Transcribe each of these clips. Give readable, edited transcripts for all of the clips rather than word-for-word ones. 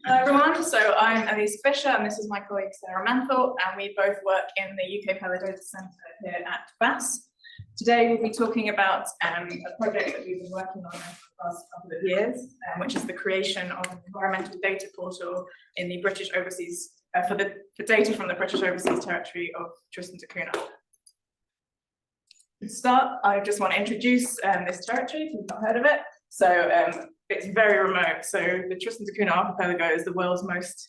Hello everyone, so I'm Elise Fisher and this is my colleague Sarah Manthorpe, and we both work in the UK Paleo Centre here at BAS. Today we'll be talking about a project that we've been working on over the past couple of years, which is the creation of an environmental data portal in the British Overseas, for data from the British Overseas Territory of Tristan da Cunha. To start, I just want to introduce this territory, if you've not heard of it. So it's very remote. So the Tristan da Cunha archipelago is the world's most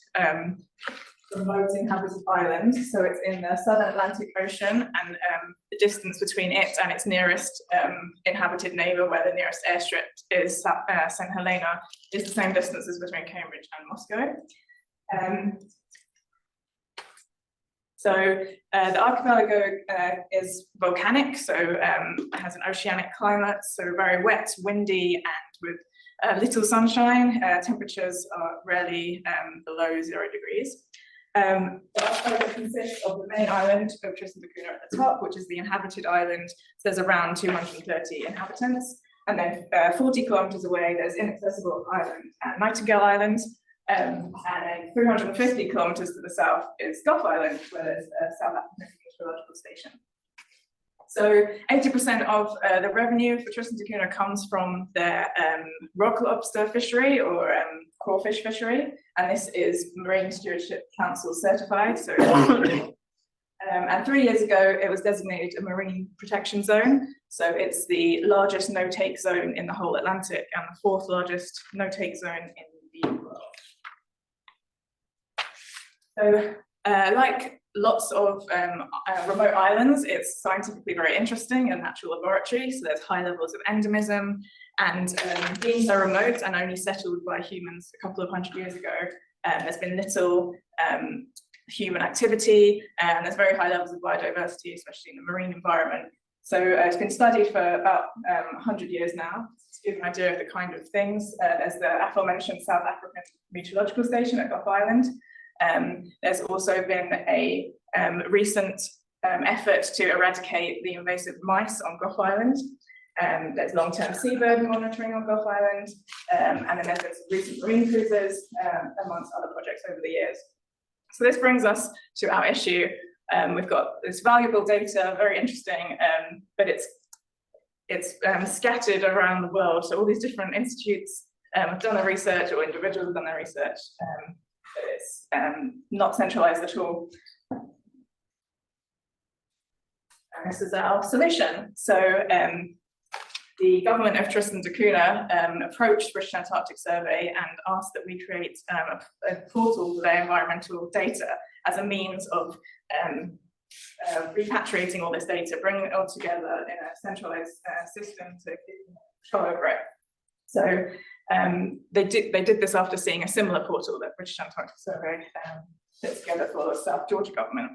remote inhabited island. So it's in the southern Atlantic Ocean, and the distance between it and its nearest inhabited neighbour, where the nearest airstrip is St Helena, is the same distance as between Cambridge and Moscow. So the archipelago is volcanic, so it has an oceanic climate, so very wet, windy, and with little sunshine. Temperatures are rarely below 0 degrees. The archipelago consists of the main island of Tristan da Cunha at the top, which is the inhabited island. So there's around 230 inhabitants, and then 40 kilometres away there's Inaccessible Island and Nightingale Island. And then 350 kilometres to the south is Gough Island, where there's a South African meteorological station. So 80% of the revenue for Tristan da Cunha comes from their rock lobster fishery, or crawfish fishery, and this is Marine Stewardship Council certified. So, and 3 years ago it was designated a marine protection zone. So it's the largest no-take zone in the whole Atlantic and the fourth largest no-take zone in the world. So, like lots of remote islands, it's scientifically very interesting, a natural laboratory. So there's high levels of endemism, and being so remote and only settled by humans a couple of hundred years ago, there's been little human activity, and there's very high levels of biodiversity, especially in the marine environment. So it's been studied for about 100 years now. To give an idea of the kind of things, there's the aforementioned South African meteorological station at Gough Island. There's also been a recent effort to eradicate the invasive mice on Gough Island. There's long-term seabird monitoring on Gough Island, and then there's been some recent marine cruises, amongst other projects over the years. So this brings us to our issue. We've got this valuable data, very interesting, but it's scattered around the world. So all these different institutes have done their research, or individuals have done their research. It's not centralised at all. And this is our solution. So the government of Tristan da Cunha approached British Antarctic Survey and asked that we create a portal for their environmental data as a means of repatriating all this data, bringing it all together in a centralised system to control over it. So they did this after seeing a similar portal that British Antarctic Survey put together for the South Georgia government.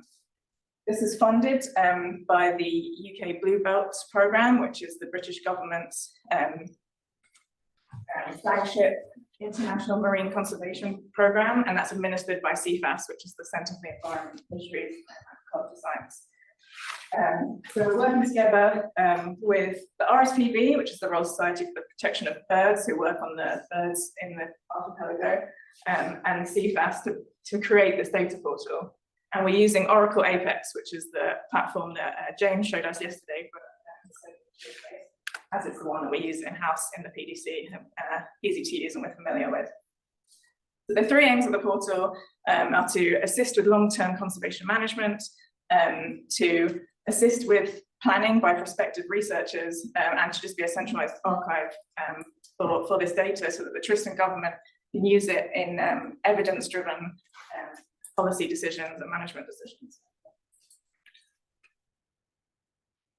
This is funded by the UK Blue Belt programme, which is the British government's flagship international marine conservation programme, and that's administered by CFAS, which is the Centre for the Environment, Fisheries and Cultural Science. So we're working together with the RSPB, which is the Royal Society for the Protection of Birds, who work on the birds in the archipelago, and CFAS to create this data portal. And we're using Oracle Apex, which is the platform that James showed us yesterday, as it's the one that we use in-house in the PDC, easy to use and we're familiar with. So the three aims of the portal are to assist with long-term conservation management, to assist with planning by prospective researchers, and to just be a centralised archive for this data, so that the Tristan government can use it in evidence-driven policy decisions and management decisions.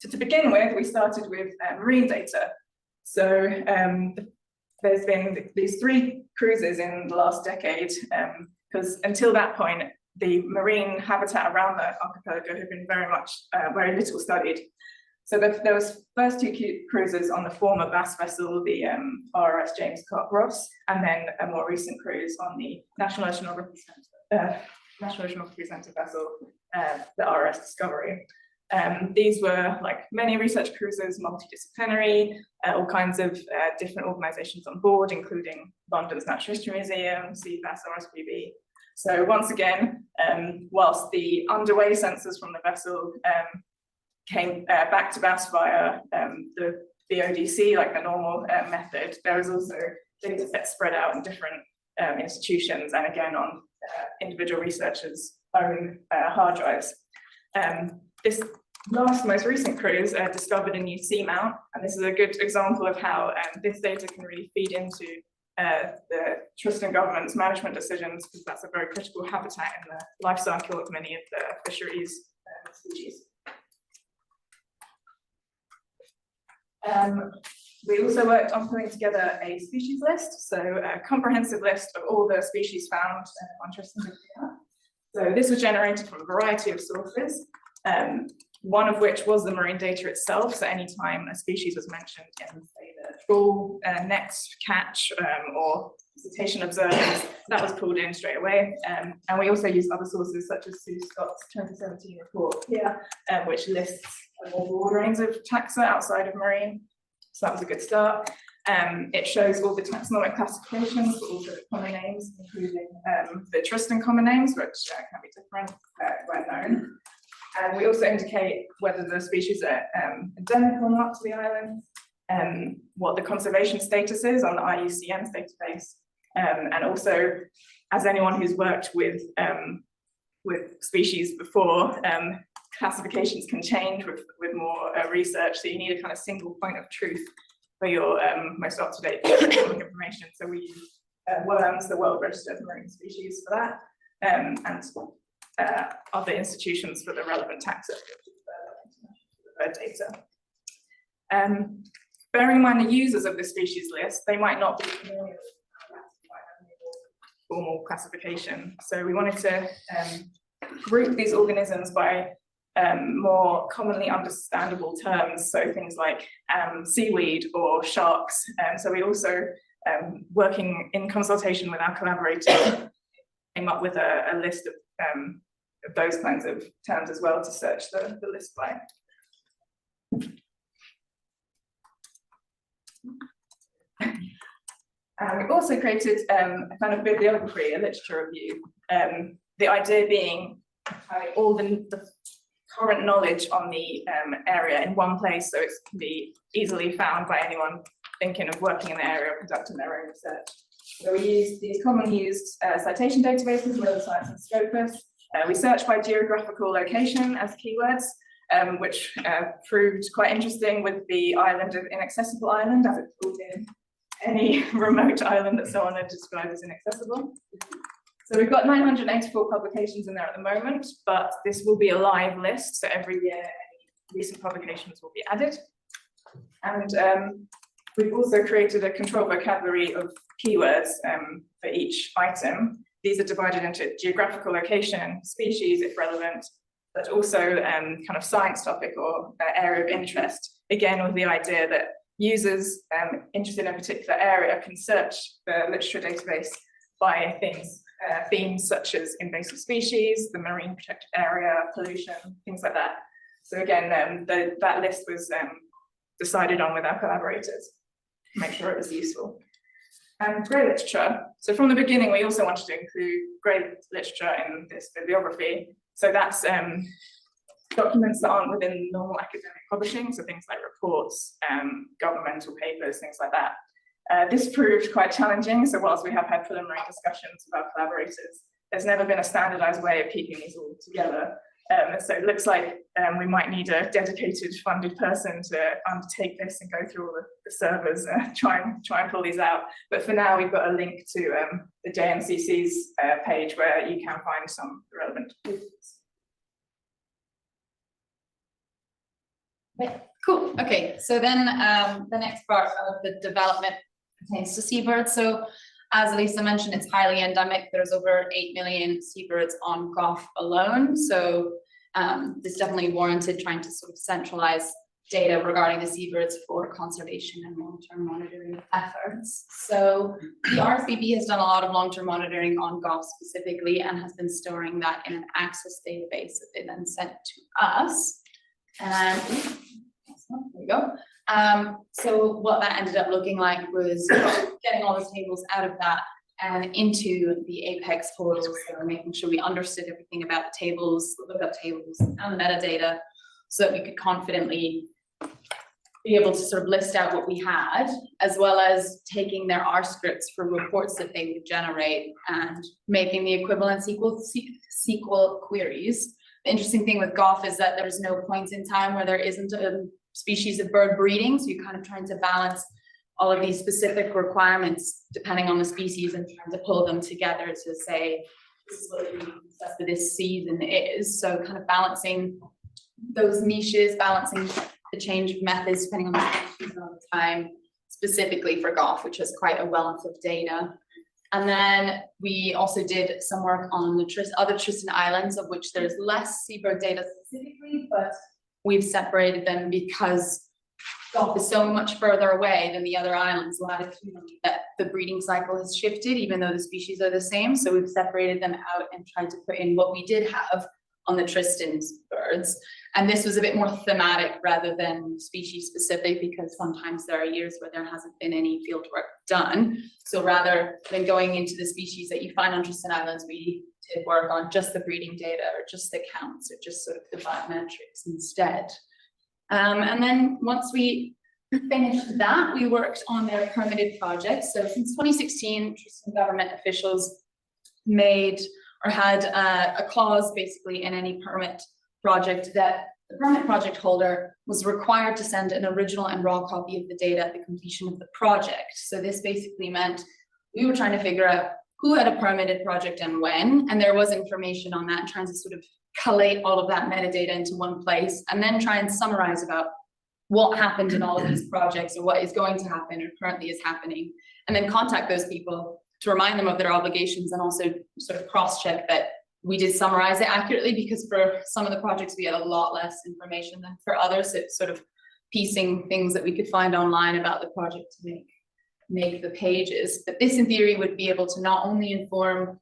So to begin with, we started with marine data. So there's been these 3 cruises in the last decade, because until that point, the marine habitat around the archipelago had been very little studied. So there was first 2 cruises on the former BAS vessel, the RRS James Clark Ross, and then a more recent cruise on the National Oceanography Centre vessel, the RRS Discovery. These were, like many research cruises, multidisciplinary, all kinds of different organisations on board, including London's Natural History Museum, CFAS, RSPB. So once again, whilst the underway sensors from the vessel came back to Bass via the BODC, like the normal method, there was also data sets spread out in different institutions, and again on individual researchers' own hard drives. This most recent cruise discovered a new seamount, and this is a good example of how this data can really feed into the Tristan government's management decisions, because that's a very critical habitat in the life cycle of many of the fisheries species. We also worked on putting together a species list, so a comprehensive list of all the species found on Tristan da Cunha. So this was generated from a variety of sources, one of which was the marine data itself. So anytime a species was mentioned in, say, the trawl, next catch, or cetacean observers, that was pulled in straight away. And we also used other sources such as Sue Scott's 2017 report here, which lists a more broad range of taxa outside of marine. So that was a good start. It shows all the taxonomic classifications, but also the common names, including the Tristan common names, which can be different when known. And we also indicate whether the species are endemic or not to the island, what the conservation status is on the IUCN's database, and also, as anyone who's worked with species before, classifications can change with more research, so you need a kind of single point of truth for your most up-to-date information. So we use WORMS, the World Register of Marine Species, for that, and other institutions for the relevant taxa data. Bearing in mind the users of the species list, they might not be familiar with formal classification. So we wanted to group these organisms by more commonly understandable terms, so things like seaweed or sharks. So we also, working in consultation with our collaborators, came up with a list of those kinds of terms as well to search the list by. We've also created a kind of bibliography, a literature review. The idea being having all the current knowledge on the area in one place, so it can be easily found by anyone thinking of working in the area or conducting their own research. So we use these commonly used citation databases, Web of Science and Scopus. We search by geographical location as keywords, which proved quite interesting with the island of Inaccessible Island, as it's called in any remote island that someone had described as inaccessible. So we've got 984 publications in there at the moment, but this will be a live list, so every year any recent publications will be added. And we've also created a controlled vocabulary of keywords for each item. These are divided into geographical location, species if relevant, but also kind of science topic or area of interest, again with the idea that users interested in a particular area can search the literature database by themes such as invasive species, the marine protected area, pollution, things like that. So again, that list was decided on with our collaborators to make sure it was useful. And grey literature. So from the beginning, we also wanted to include grey literature in this bibliography. So that's documents that aren't within normal academic publishing, so things like reports, governmental papers, things like that. This proved quite challenging, so whilst we have had preliminary discussions with our collaborators, there's never been a standardized way of keeping these all together. So it looks like we might need a dedicated funded person to undertake this and go through all the servers and try and pull these out. But for now, we've got a link to the JNCC's page where you can find some relevant papers. Cool. Okay, so then the next part of the development pertains to seabirds. So as Lisa mentioned, it's highly endemic. There's over 8 million seabirds on Gough alone. So this definitely warranted trying to sort of centralize data regarding the seabirds for conservation and long-term monitoring efforts. So the RSPB has done a lot of long-term monitoring on Gough specifically and has been storing that in an Access database that they then sent to us. And there we go. So what that ended up looking like was getting all the tables out of that and into the Apex portal, so making sure we understood everything about the tables, the lookup tables, and the metadata, so that we could confidently be able to sort of list out what we had, as well as taking their R scripts for reports that they would generate and making the equivalent SQL queries. The interesting thing with Gough is that there's no point in time where there isn't a species of bird breeding, so you're kind of trying to balance all of these specific requirements depending on the species and trying to pull them together to say, this is what the success for this season is. So kind of balancing those niches, balancing the change of methods depending on the species and on the time, specifically for Gough, which has quite a wealth of data. And then we also did some work on the other Tristan Islands, of which there's less seabird data specifically, but we've separated them because Gough is so much further away than the other islands latitudinally that the breeding cycle has shifted, even though the species are the same. So we've separated them out and tried to put in what we did have on the Tristan's birds. And this was a bit more thematic rather than species specific, because sometimes there are years where there hasn't been any field work done. So rather than going into the species that you find on Tristan Islands, we did work on just the breeding data or just the counts or just sort of the biometrics instead. And then once we finished that, we worked on their permitted projects. So since 2016, Tristan government officials made or had a clause basically in any permit project that the permit project holder was required to send an original and raw copy of the data at the completion of the project. So this basically meant we were trying to figure out who had a permitted project and when, and there was information on that, and trying to sort of collate all of that metadata into one place, and then try and summarize about what happened in all of these projects or what is going to happen or currently is happening, and then contact those people to remind them of their obligations and also sort of cross-check that we did summarize it accurately, because for some of the projects we had a lot less information than for others. So it's sort of piecing things that we could find online about the project to make the pages. But this in theory would be able to not only inform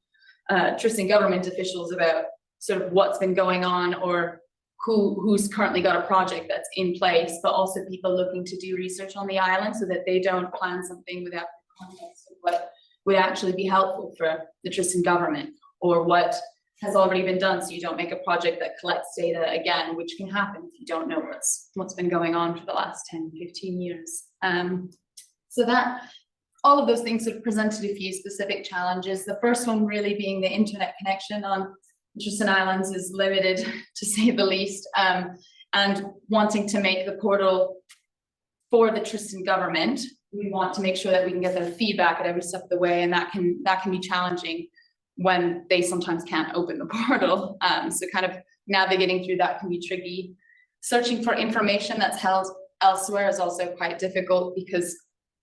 Tristan government officials about sort of what's been going on or who's currently got a project that's in place, but also people looking to do research on the island so that they don't plan something without the context of what would actually be helpful for the Tristan government, or what has already been done, so you don't make a project that collects data again, which can happen if you don't know what's been going on for the last 10, 15 years. So that all of those things have presented a few specific challenges. The first one really being the internet connection on Tristan Islands is limited, to say the least, and wanting to make the portal for the Tristan government, we want to make sure that we can get their feedback at every step of the way, and that can be challenging when they sometimes can't open the portal. So kind of navigating through that can be tricky. Searching for information that's held elsewhere is also quite difficult, because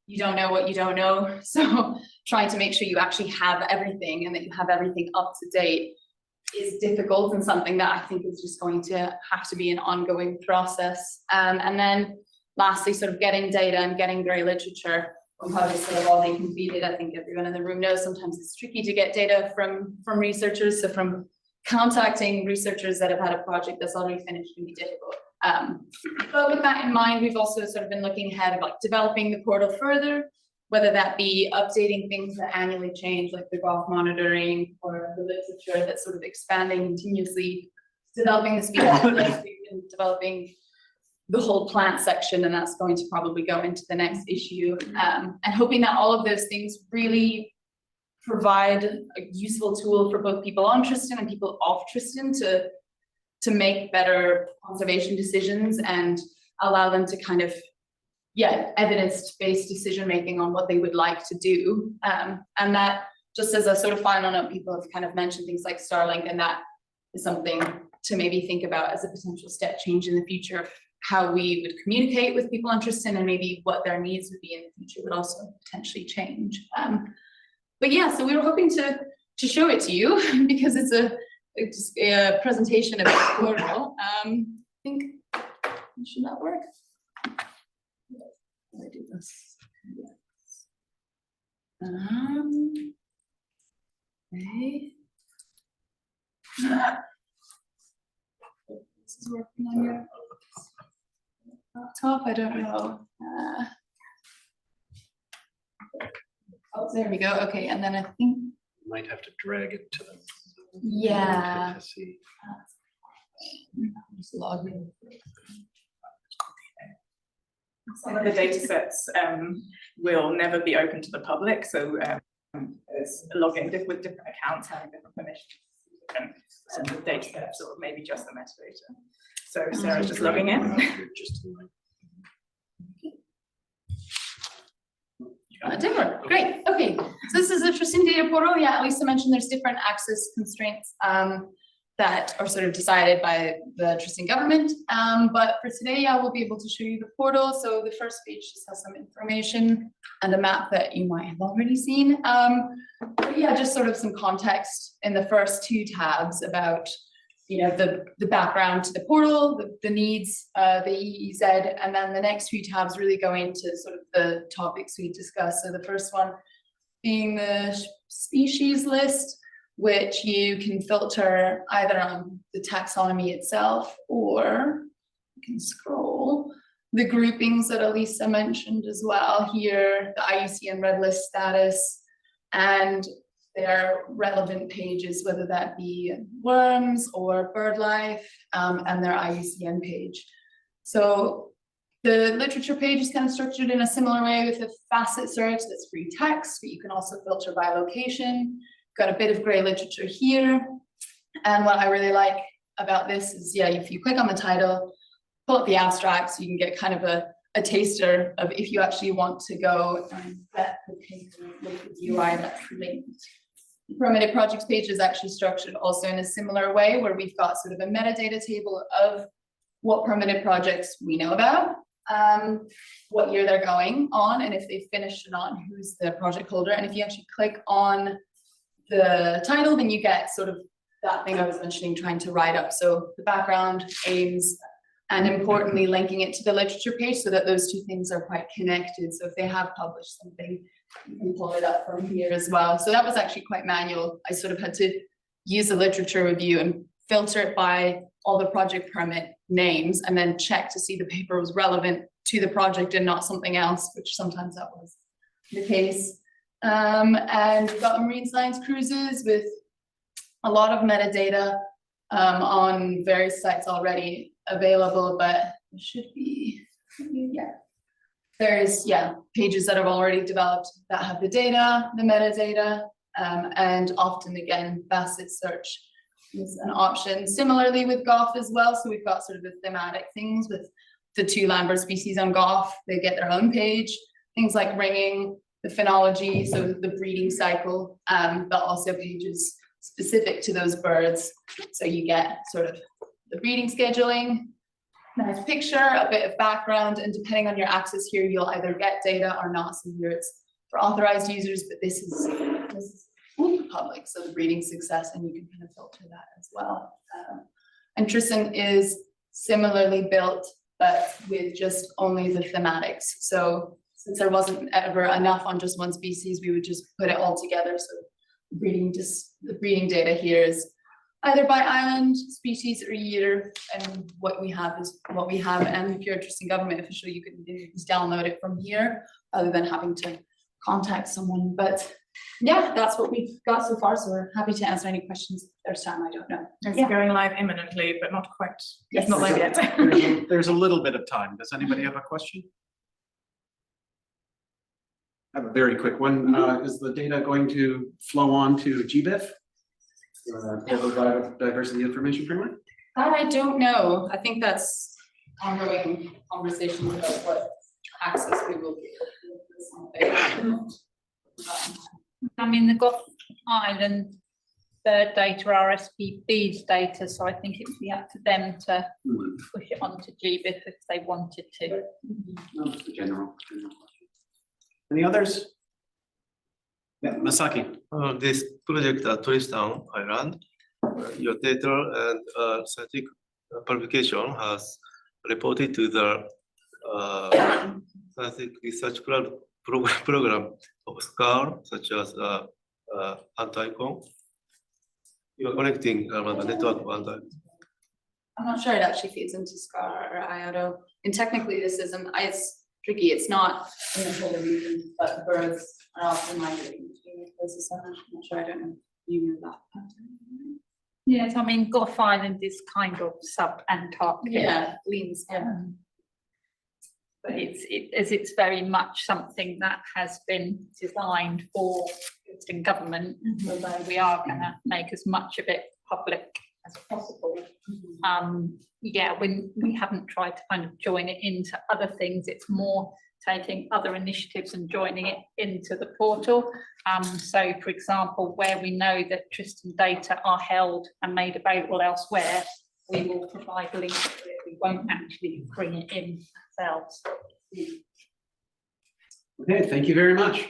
you don't know what you don't know. So trying to make sure you actually have everything and that you have everything up to date is difficult, and something that I think is just going to have to be an ongoing process. And then lastly, sort of getting data and getting grey literature on projects that have already completed. I think everyone in the room knows sometimes it's tricky to get data from researchers. So from contacting researchers that have had a project that's already finished can be difficult. But with that in mind, we've also sort of been looking ahead of like developing the portal further, whether that be updating things that annually change, like the Gough monitoring, or the literature that's sort of expanding continuously, developing the species list, we've been developing the whole plant section, and that's going to probably go into the next issue, and hoping that all of those things really provide a useful tool for both people on Tristan and people off Tristan to make better conservation decisions and allow them to kind of, evidence-based decision-making on what they would like to do. And that, just as a sort of final note, people have kind of mentioned things like Starlink, and that is something to maybe think about as a potential step change in the future of how we would communicate with people on Tristan, and maybe what their needs would be in the future would also potentially change. But yeah, so we were hoping to show it to you because it's a presentation of the portal. I think, should that work? How do I do this? Okay. This is working on your top, I don't know. Oh, there we go. Okay, and then I think, Might have to drag it to them. yeah. To see. Just log in. Some of the data sets will never be open to the public, so it's logging with different accounts, having different permissions, different data sets, or maybe just the metadata. So Sarah's just logging in. Tailor, great, okay. So this is a Tristan data portal. Yeah, Lisa mentioned there's different access constraints that are sort of decided by the Tristan government. But for today, yeah, we'll be able to show you the portal. So the first page just has some information and a map that you might have already seen. But yeah, just sort of some context in the first two tabs about, you know, the background to the portal, the needs, the EEZ, and then the next few tabs really go into sort of the topics we discussed. So the first one being the species list, which you can filter either on the taxonomy itself, or you can scroll the groupings that Elisa mentioned as well here, the IUCN Red List status, and their relevant pages, whether that be worms or bird life, and their IUCN page. So the literature page is kind of structured in a similar way with a facet search that's free text, but you can also filter by location. Got a bit of gray literature here. And what I really like about this is, yeah, if you click on the title, pull up the abstracts, you can get kind of a taster of if you actually want to go and get the paper with the UI that's linked. The permitted projects page is actually structured also in a similar way, where we've got sort of a metadata table of what permitted projects we know about, what year they're going on, and if they've finished or not, and who's the project holder. And if you actually click on the title, then you get sort of that thing I was mentioning, trying to write up. So the background, aims, and importantly, linking it to the literature page so that those two things are quite connected. So if they have published something, you can pull it up from here as well. So that was actually quite manual. I sort of had to use the literature review and filter it by all the project permit names, and then check to see the paper was relevant to the project and not something else, which sometimes that was the case. And we've got marine science cruises with a lot of metadata on various sites already available, but it should be, yeah. There's, yeah, pages that have already developed that have the data, the metadata, and often again, facet search is an option. Similarly with Gough as well, so we've got sort of the thematic things with the 2 Lambert species on Gough, they get their own page, things like ringing, the phenology, so the breeding cycle, but also pages specific to those birds. So you get sort of the breeding scheduling, nice picture, a bit of background, and depending on your access here, you'll either get data or not. So here it's for authorized users, but this is public, so the breeding success, and you can kind of filter that as well. And Tristan is similarly built, but with just only the thematics. So since there wasn't ever enough on just one species, we would just put it all together. So the breeding data here is either by island, species, or year, and what we have is what we have. And if you're a Tristan government official, you can just download it from here, rather than having to contact someone. But yeah, that's what we've got so far. So we're happy to answer any questions. If there's time, I don't know. It's going live imminently, but not quite. Yes. It's not live yet. There's a little bit of time. Does anybody have a question? I have a very quick one. Is the data going to flow on to GBIF? Diversity Information Framework? I don't know. I think that's ongoing conversations about what access we will give. I mean, the Gough Island bird data, RSPB's data, so I think it would be up to them to push it onto GBIF if they wanted to. No, just a general question. Any others? Yeah, Masaki. This project at Tristan Island, your data and scientific publication has reported to the scientific research program of SCAR, such as anti-icon. You are connecting the network of anti. I'm not sure it actually feeds into SCAR or IODO. and technically this isn't, it's tricky, it's not in the polar region, but birds are often migrating between places, so I'm not sure, I don't know if you know that. Yes, I mean, Gough Island is kind of sub-Antarctic. Yeah, leans, But it's very much something that has been designed for British government, although we are gonna make as much of it public as possible. Yeah, we haven't tried to kind of join it into other things, it's more taking other initiatives and joining it into the portal. So for example, where we know that Tristan data are held and made available elsewhere, we will provide links to it, we won't actually bring it in ourselves. Okay, thank you very much.